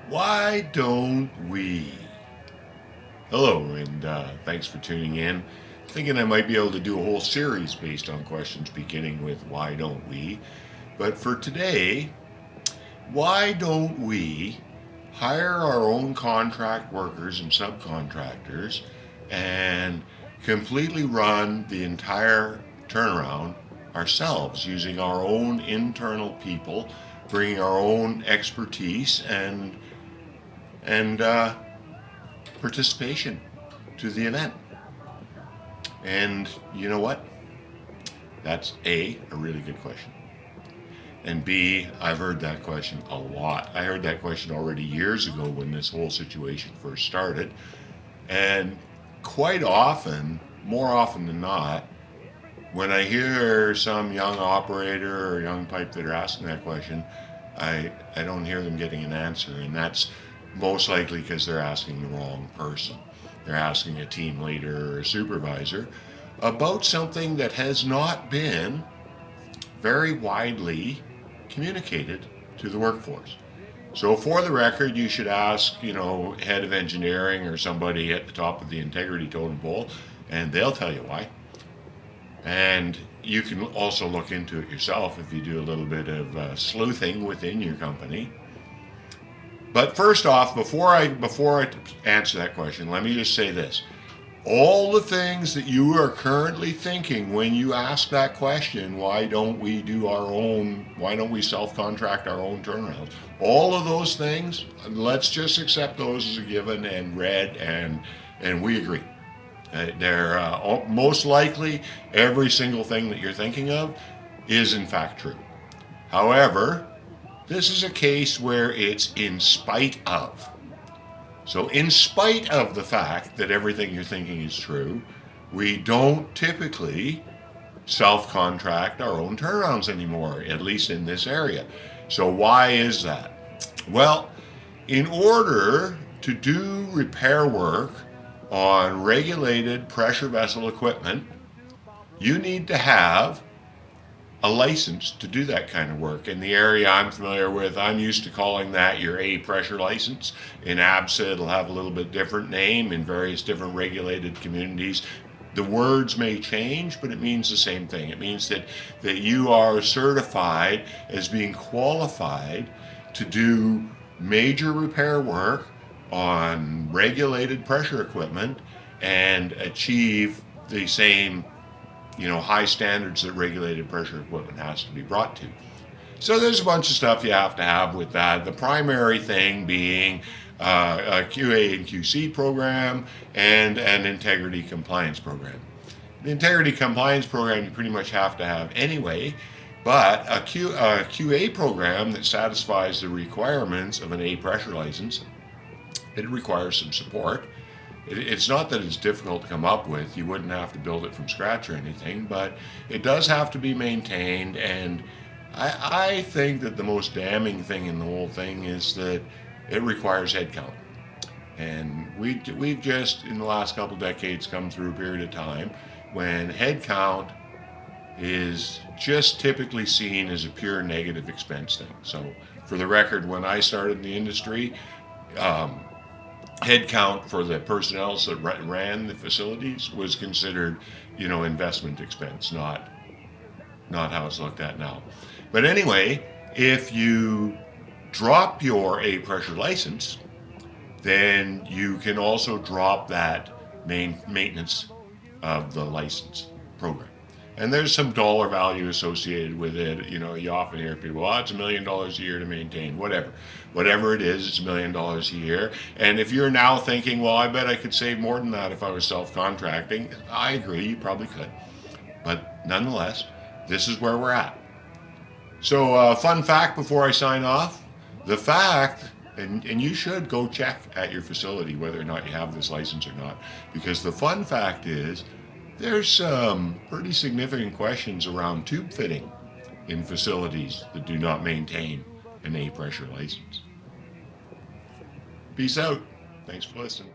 Why don't we? Hello, and thanks for tuning in. Thinking I might be able to do a whole series based on questions beginning with why don't we? But for today, why don't we hire our own contract workers and subcontractors and completely run the entire turnaround ourselves using our own internal people, bringing our own expertise and participation to the event. And you know what? That's a really good question. And B, I've heard that question a lot. I heard that question already years ago when this whole situation first started. And quite often, more often than not, when I hear some young operator or young pipe that are asking that question, I don't hear them getting an answer. And that's most likely because they're asking the wrong person. They're asking a team leader or a supervisor about something that has not been very widely communicated to the workforce. So for the record, you should ask, head of engineering or somebody at the top of the integrity totem pole, and they'll tell you why. And you can also look into it yourself if you do a little bit of sleuthing within your company. But first off, before I answer that question, let me just say this. All the things that you are currently thinking when you ask that question, why don't we self-contract our own turnarounds? All of those things, let's just accept those as a given and read, and we agree. They're most likely every single thing that you're thinking of is in fact true. However, this is a case where it's in spite of. So in spite of the fact that everything you're thinking is true, we don't typically self-contract our own turnarounds anymore, at least in this area. So why is that? Well, in order to do repair work on regulated pressure vessel equipment, you need to have a license to do that kind of work. In the area I'm familiar with, I'm used to calling that your A pressure license. In ABSA, it'll have a little bit different name in various different regulated communities. The words may change, but it means the same thing. It means that you are certified as being qualified to do major repair work on regulated pressure equipment and achieve the same high standards that regulated pressure equipment has to be brought to. So there's a bunch of stuff you have to have with that. The primary thing being a QA and QC program and an integrity compliance program. The integrity compliance program you pretty much have to have anyway, but a QA program that satisfies the requirements of an A pressure license, it requires some support. It's not that it's difficult to come up with. You wouldn't have to build it from scratch or anything, but it does have to be maintained. And I think that the most damning thing in the whole thing is that it requires headcount. And we've just, in the last couple decades, come through a period of time when headcount is just typically seen as a pure negative expense thing. So for the record, when I started in the industry, headcount for the personnel that ran the facilities was considered, investment expense, not how it's looked at now. But anyway, if you drop your A pressure license, then you can also drop that maintenance of the license program. And there's some dollar value associated with it. You often hear people, it's $1 million a year to maintain, whatever it is, it's $1 million a year. And if you're now thinking, well, I bet I could save more than that if I was self-contracting, I agree, you probably could. But nonetheless, this is where we're at. So fun fact before I sign off, the fact, and you should go check at your facility whether or not you have this license or not, because the fun fact is, there's some pretty significant questions around tube fitting in facilities that do not maintain an A pressure license. Peace out. Thanks for listening.